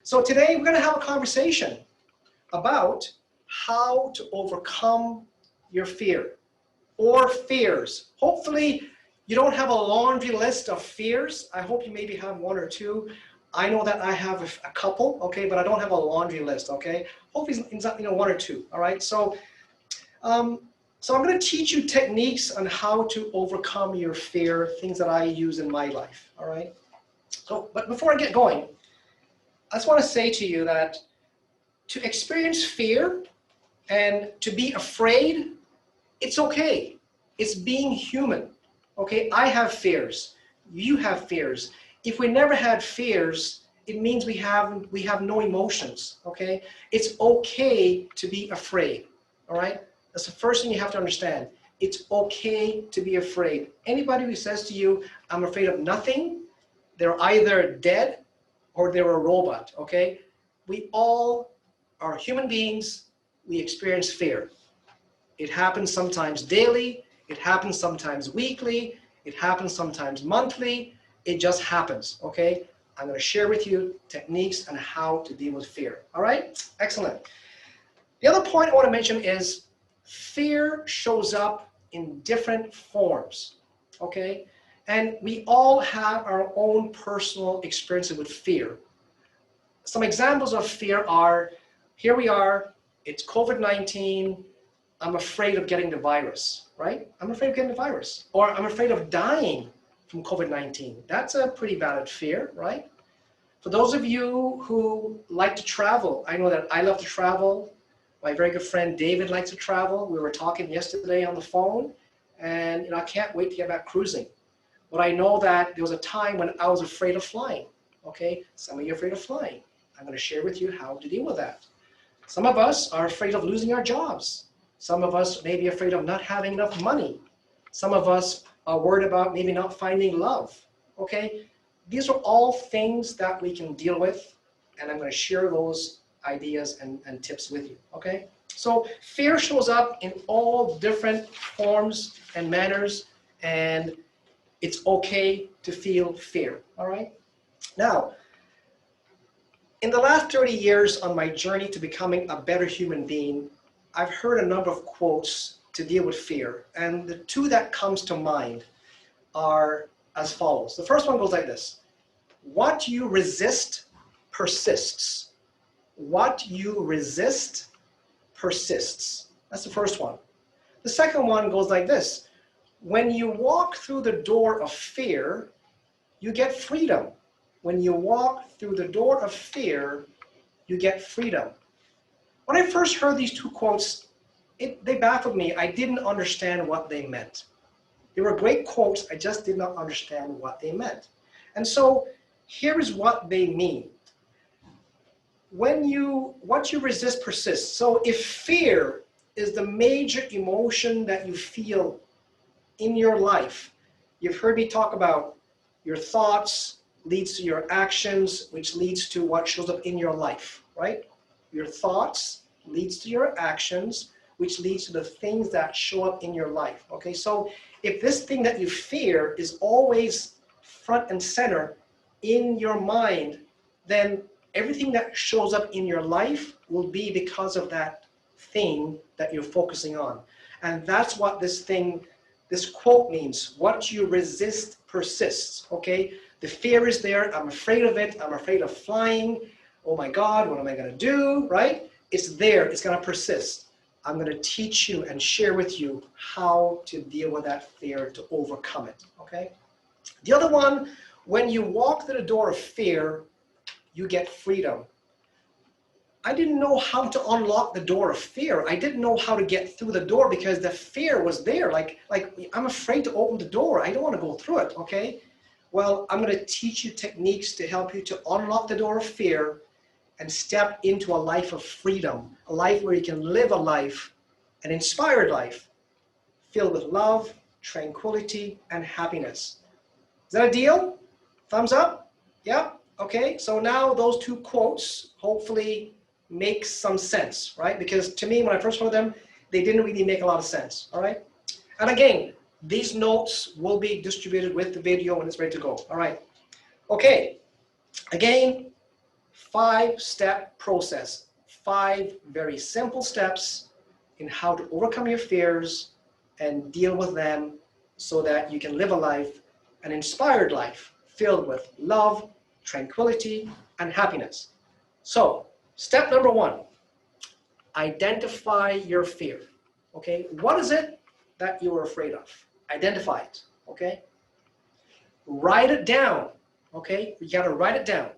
So today we're going to have a conversation about how to overcome your fear or fears. Hopefully you don't have a laundry list of fears. I hope you maybe have one or two. I know that I have a couple, okay, but I don't have a laundry list, okay? Hopefully it's not, one or two, all right? Um, so I'm going to teach you techniques on how to overcome your fear, things that I use in my life, all right? So, but before I get going, I just want to say to you that to experience fear and to be afraid, it's okay. It's being human, okay? I have fears. You have fears. If we never had fears, it means we have no emotions, okay? It's okay to be afraid, all right? That's the first thing you have to understand. It's okay to be afraid. Anybody who says to you, I'm afraid of nothing, they're either dead or they're a robot, okay? We all are human beings. We experience fear. It happens sometimes daily. It happens sometimes weekly. It happens sometimes monthly. It just happens, okay? I'm going to share with you techniques on how to deal with fear, all right? Excellent. The other point I want to mention is fear shows up in different forms, okay? And we all have our own personal experiences with fear. Some examples of fear are, here we are, it's COVID-19, I'm afraid of getting the virus, right? I'm afraid of getting the virus. Or I'm afraid of dying from COVID-19. That's a pretty valid fear, right? For those of you who like to travel, I know that I love to travel. My very good friend David likes to travel. We were talking yesterday on the phone, and I can't wait to get back cruising. But I know that there was a time when I was afraid of flying, okay? Some of you are afraid of flying. I'm going to share with you how to deal with that. Some of us are afraid of losing our jobs. Some of us may be afraid of not having enough money. Some of us are worried about maybe not finding love, okay? These are all things that we can deal with, and I'm going to share those ideas and tips with you, okay? So fear shows up in all different forms and manners, and it's okay to feel fear, all right? Now, in the last 30 years on my journey to becoming a better human being, I've heard a number of quotes to deal with fear, and the two that comes to mind are as follows. The first one goes like this: what you resist persists. What you resist persists. That's the first one. The second one goes like this: when you walk through the door of fear, you get freedom. When you walk through the door of fear, you get freedom. When I first heard these two quotes, they baffled me. I didn't understand what they meant. They were great quotes, I just did not understand what they meant. And so here is what they mean. What you resist persists. So if fear is the major emotion that you feel in your life, you've heard me talk about your thoughts leads to your actions, which leads to what shows up in your life, right? Your thoughts leads to your actions, which leads to the things that show up in your life, okay? So if this thing that you fear is always front and center in your mind, then everything that shows up in your life will be because of that thing that you're focusing on. And that's what this quote means. What you resist persists, okay? The fear is there. I'm afraid of it. I'm afraid of flying. Oh my God, what am I going to do, right? It's there. It's going to persist. I'm going to teach you and share with you how to deal with that fear, to overcome it, okay? The other one, when you walk through the door of fear, you get freedom. I didn't know how to unlock the door of fear. I didn't know how to get through the door because the fear was there. Like I'm afraid to open the door. I don't want to go through it, okay? Well, I'm going to teach you techniques to help you to unlock the door of fear and step into a life of freedom, a life where you can live a life, an inspired life, filled with love, tranquility, and happiness. Is that a deal? Thumbs up? Yeah? Okay, so now those two quotes hopefully make some sense, right? Because to me, when I first heard them, they didn't really make a lot of sense, all right? And again, these notes will be distributed with the video when it's ready to go, all right? Okay, again, 5-step process, 5 very simple steps in how to overcome your fears and deal with them so that you can live a life, an inspired life, filled with love, tranquility, and happiness. So, step number 1, identify your fear. Okay, what is it that you're afraid of? Identify it. Okay, write it down. Okay, you got to write it down.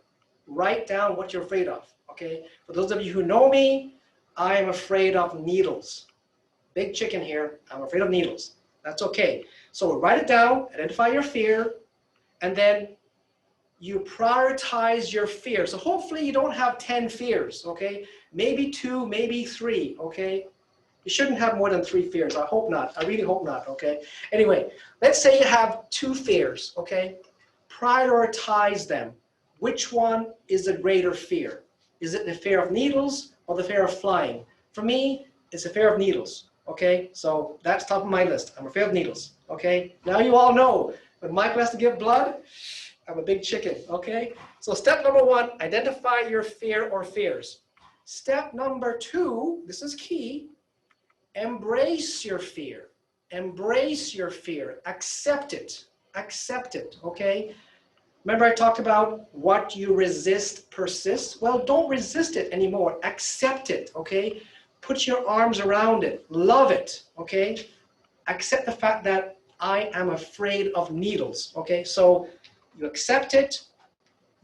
Write down what you're afraid of. Okay, for those of you who know me, I am afraid of needles. Big chicken here. I'm afraid of needles. That's okay. So write it down, identify your fear, and then you prioritize your fear. So hopefully you don't have 10 fears, okay? Maybe 2, maybe 3, okay? You shouldn't have more than 3 fears. I hope not. I really hope not, okay? Anyway, let's say you have 2 fears, okay? Prioritize them. Which one is the greater fear? Is it the fear of needles or the fear of flying? For me, it's the fear of needles, okay? So that's top of my list. I'm afraid of needles, okay? Now you all know when Michael has to give blood, I'm a big chicken, okay? So step number 1, identify your fear or fears. Step number 2, this is key, embrace your fear. Embrace your fear. Accept it. Accept it, okay? Remember I talked about what you resist persists? Well, don't resist it anymore. Accept it, okay? Put your arms around it. Love it, okay? Accept the fact that I am afraid of needles, okay? So you accept it,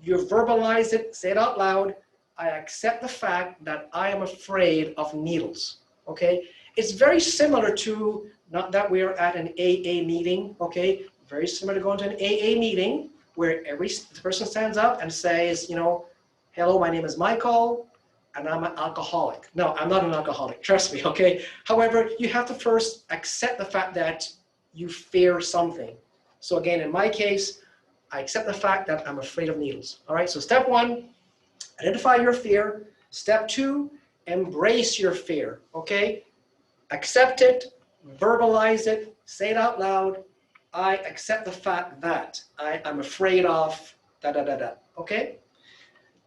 you verbalize it, say it out loud. I accept the fact that I am afraid of needles, okay? It's very similar to, not that we are at an AA meeting, okay? Very similar to going to an AA meeting where the person stands up and says, you know, hello, my name is Michael, and I'm an alcoholic. No, I'm not an alcoholic, trust me, okay? However, you have to first accept the fact that you fear something. So again, in my case, I accept the fact that I'm afraid of needles. All right, so step 1, identify your fear. Step 2, embrace your fear, okay? Accept it, verbalize it, say it out loud. I accept the fact that I'm afraid of da-da-da-da, okay?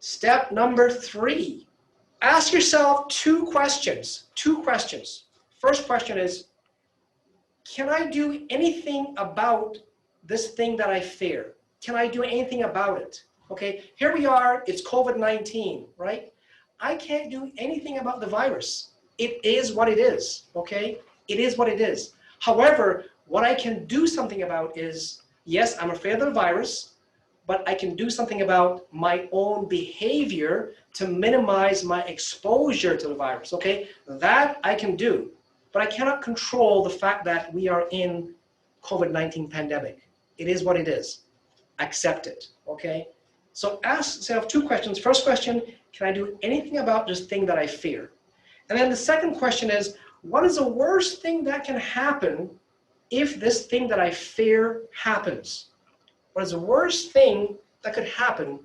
Step number 3, ask yourself 2 questions. 2 questions. First question is, can I do anything about this thing that I fear? Can I do anything about it? Okay, here we are, it's COVID-19, right? I can't do anything about the virus. It is what it is, okay? It is what it is. However, what I can do something about is, yes, I'm afraid of the virus, but I can do something about my own behavior to minimize my exposure to the virus, okay? That I can do, but I cannot control the fact that we are in COVID-19 pandemic. It is what it is. Accept it, okay? So ask yourself 2 questions. First question, can I do anything about this thing that I fear? And then the second question is, what is the worst thing that can happen if this thing that I fear happens? What is the worst thing that could happen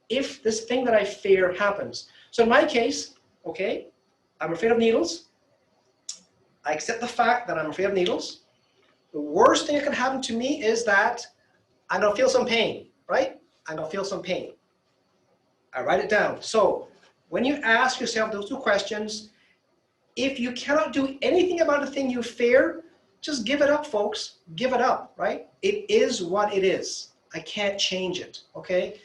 if this thing that I fear happens? So in my case, okay, I'm afraid of needles. I accept the fact that I'm afraid of needles. The worst thing that can happen to me is that I'm gonna feel some pain, right? I'm gonna feel some pain. I write it down. So when you ask yourself those 2 questions, if you cannot do anything about the thing you fear, just give it up, folks. Give it up, right? It is what it is. I can't change it, okay?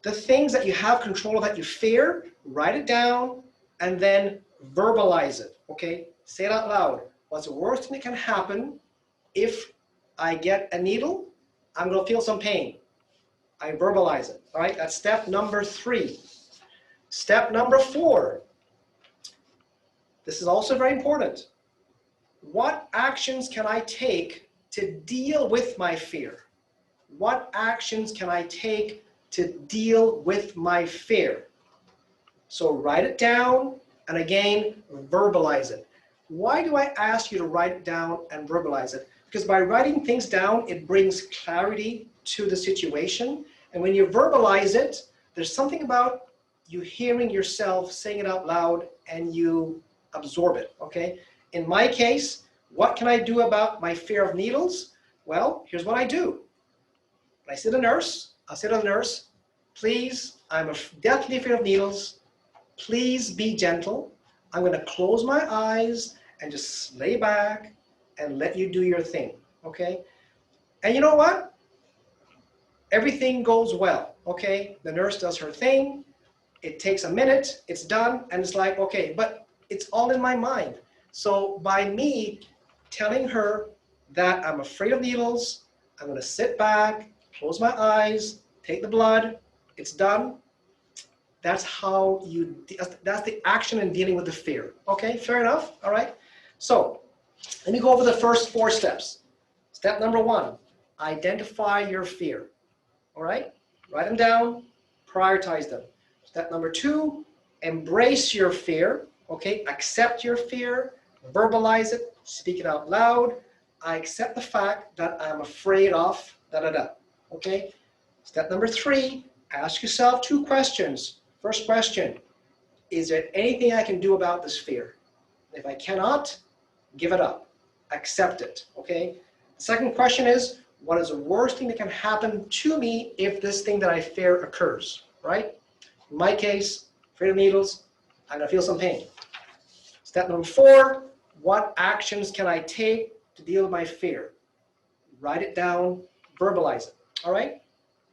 The things that you have control of that you fear, write it down and then verbalize it, okay? Say it out loud. What's the worst thing that can happen if I get a needle? I'm gonna feel some pain. I verbalize it, all right? That's step number 3. Step number 4. This is also very important. What actions can I take to deal with my fear? What actions can I take to deal with my fear? So write it down and again, verbalize it. Why do I ask you to write it down and verbalize it? Because by writing things down, it brings clarity to the situation. And when you verbalize it, there's something about you hearing yourself saying it out loud and you absorb it, okay? In my case, what can I do about my fear of needles? Well, here's what I do. When I see the nurse, I'll say to the nurse, Please, I'm deathly afraid of needles. Please be gentle. I'm going to close my eyes and just lay back and let you do your thing, okay? And you know what? Everything goes well, okay? The nurse does her thing. It takes a minute, it's done, and it's like, okay, but it's all in my mind. So by me telling her that I'm afraid of needles, I'm going to sit back, close my eyes, take the blood, it's done. That's how that's the action in dealing with the fear. Okay, fair enough, all right? So let me go over the first 4 steps. Step number 1, identify your fear, all right? Write them down, prioritize them. Step number 2, embrace your fear, okay? Accept your fear, verbalize it, speak it out loud. I accept the fact that I'm afraid of da-da-da, okay? Step number 3, ask yourself 2 questions. First question, is there anything I can do about this fear? If I cannot, give it up, accept it, okay? The second question is, what is the worst thing that can happen to me if this thing that I fear occurs, right? In my case, afraid of needles, I'm gonna feel some pain. Step number 4, what actions can I take to deal with my fear? Write it down, verbalize it, all right?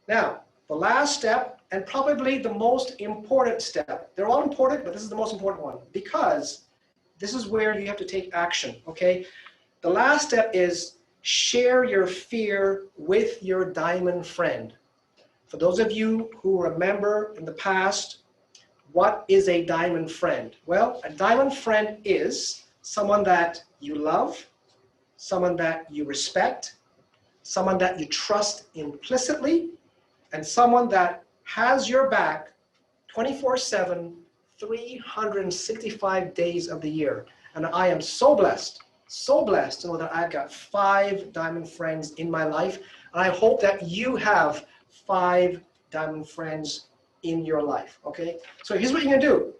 Now, the last step, and probably the most important step, they're all important, but this is the most important one, because this is where you have to take action, okay? The last step is share your fear with your diamond friend. For those of you who remember in the past, what is a diamond friend? Well, a diamond friend is someone that you love, someone that you respect, someone that you trust implicitly, and someone that has your back 24/7, 365 days of the year. And I am so blessed to know that I've got 5 diamond friends in my life. And I hope that you have 5 diamond friends in your life, okay? So here's what you're gonna do.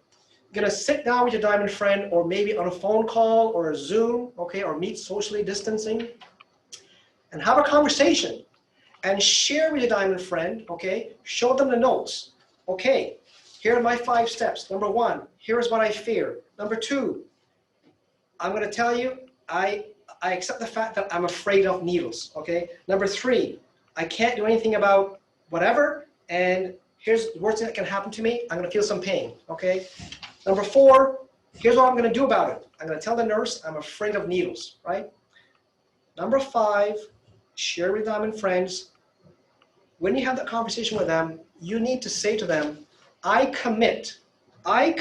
You're gonna sit down with your diamond friend, or maybe on a phone call or a Zoom, okay, or meet socially distancing, and have a conversation and share with your diamond friend, okay? Show them the notes. Okay, here are my 5 steps. Number 1, here's what I fear. Number 2, I'm gonna tell you, I accept the fact that I'm afraid of needles, okay? Number 3, I can't do anything about whatever, and here's the worst thing that can happen to me, I'm gonna feel some pain, okay? Number 4, here's what I'm gonna do about it. I'm gonna tell the nurse I'm afraid of needles, right? Number 5, share with diamond friends. When you have that conversation with them, you need to say to them, I commit, and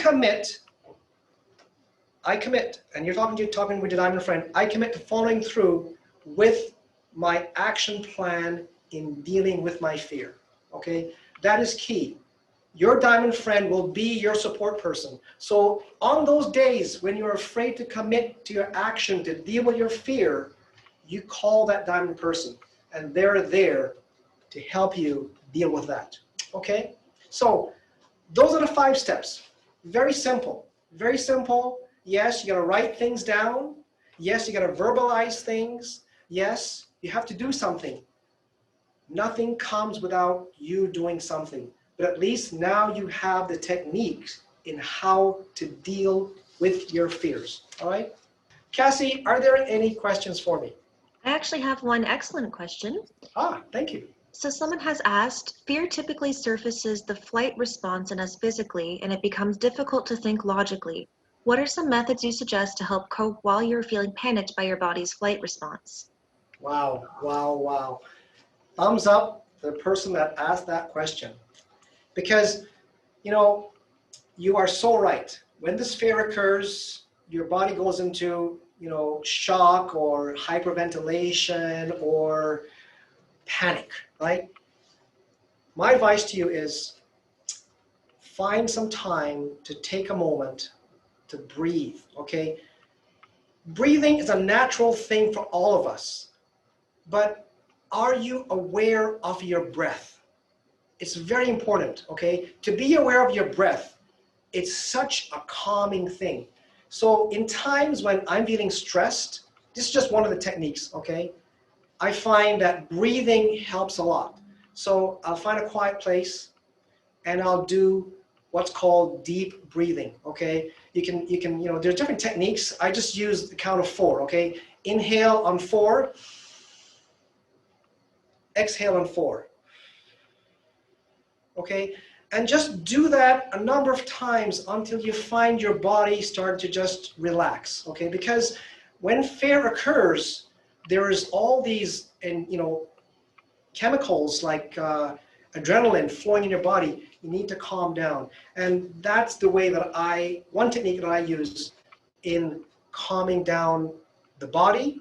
you're talking with your diamond friend, I commit to following through with my action plan in dealing with my fear, okay? That is key. Your diamond friend will be your support person. So on those days when you're afraid to commit to your action to deal with your fear, you call that diamond person, and they're there to help you deal with that, okay? So those are the 5 steps. Very simple, very simple. Yes, you gotta write things down. Yes, you gotta verbalize things. Yes, you have to do something. Nothing comes without you doing something. But at least now you have the techniques in how to deal with your fears, all right? Cassie, are there any questions for me? I actually have one excellent question. Thank you. So someone has asked, fear typically surfaces the flight response in us physically, and it becomes difficult to think logically. What are some methods you suggest to help cope while you're feeling panicked by your body's flight response? Wow, wow, wow. Thumbs up to the person that asked that question. Because, you know, you are so right. When this fear occurs, your body goes into, shock or hyperventilation or panic, right? My advice to you is find some time to take a moment to breathe, okay? Breathing is a natural thing for all of us, but are you aware of your breath? It's very important, okay? To be aware of your breath, it's such a calming thing. So in times when I'm feeling stressed, this is just one of the techniques, okay? I find that breathing helps a lot. So I'll find a quiet place, and I'll do what's called deep breathing, okay? You can, there's different techniques. I just use the count of 4, okay? Inhale on 4, exhale on 4, okay? And just do that a number of times until you find your body start to just relax, okay? Because when fear occurs, there is all these, chemicals like adrenaline flowing in your body. You need to calm down. And that's the way that one technique that I use in calming down the body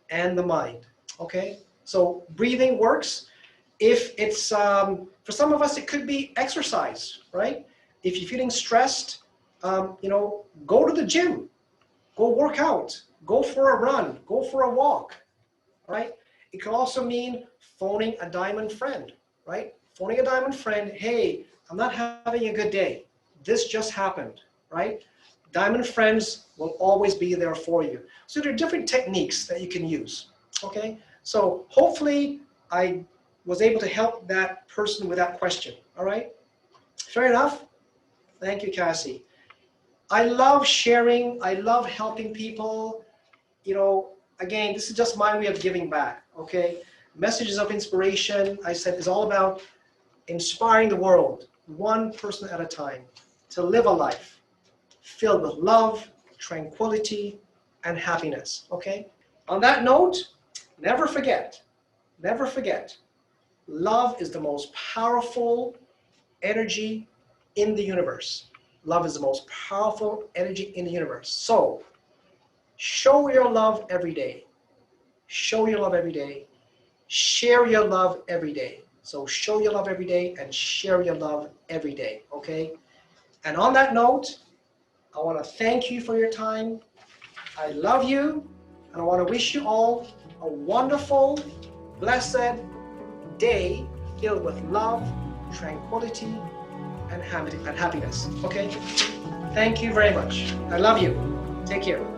and the mind, okay? So breathing works. If it's, for some of us, it could be exercise, right? If you're feeling stressed, go to the gym, go work out, go for a run, go for a walk, right? It could also mean phoning a diamond friend, right? Phoning a diamond friend, hey, I'm not having a good day. This just happened, right? Diamond friends will always be there for you. So there are different techniques that you can use, okay? So hopefully I was able to help that person with that question, all right? Fair enough? Thank you, Cassie. I love sharing. I love helping people. Again, this is just my way of giving back, okay? Messages of inspiration, I said, is all about inspiring the world, one person at a time, to live a life filled with love, tranquility, and happiness, okay? On that note, never forget, love is the most powerful energy in the universe. Love is the most powerful energy in the universe. So, show your love every day. Show your love every day. Share your love every day. So show your love every day and share your love every day, okay? And on that note, I want to thank you for your time. I love you, and I want to wish you all a wonderful, blessed day filled with love, tranquility, and happiness, okay? Thank you very much. I love you. Take care.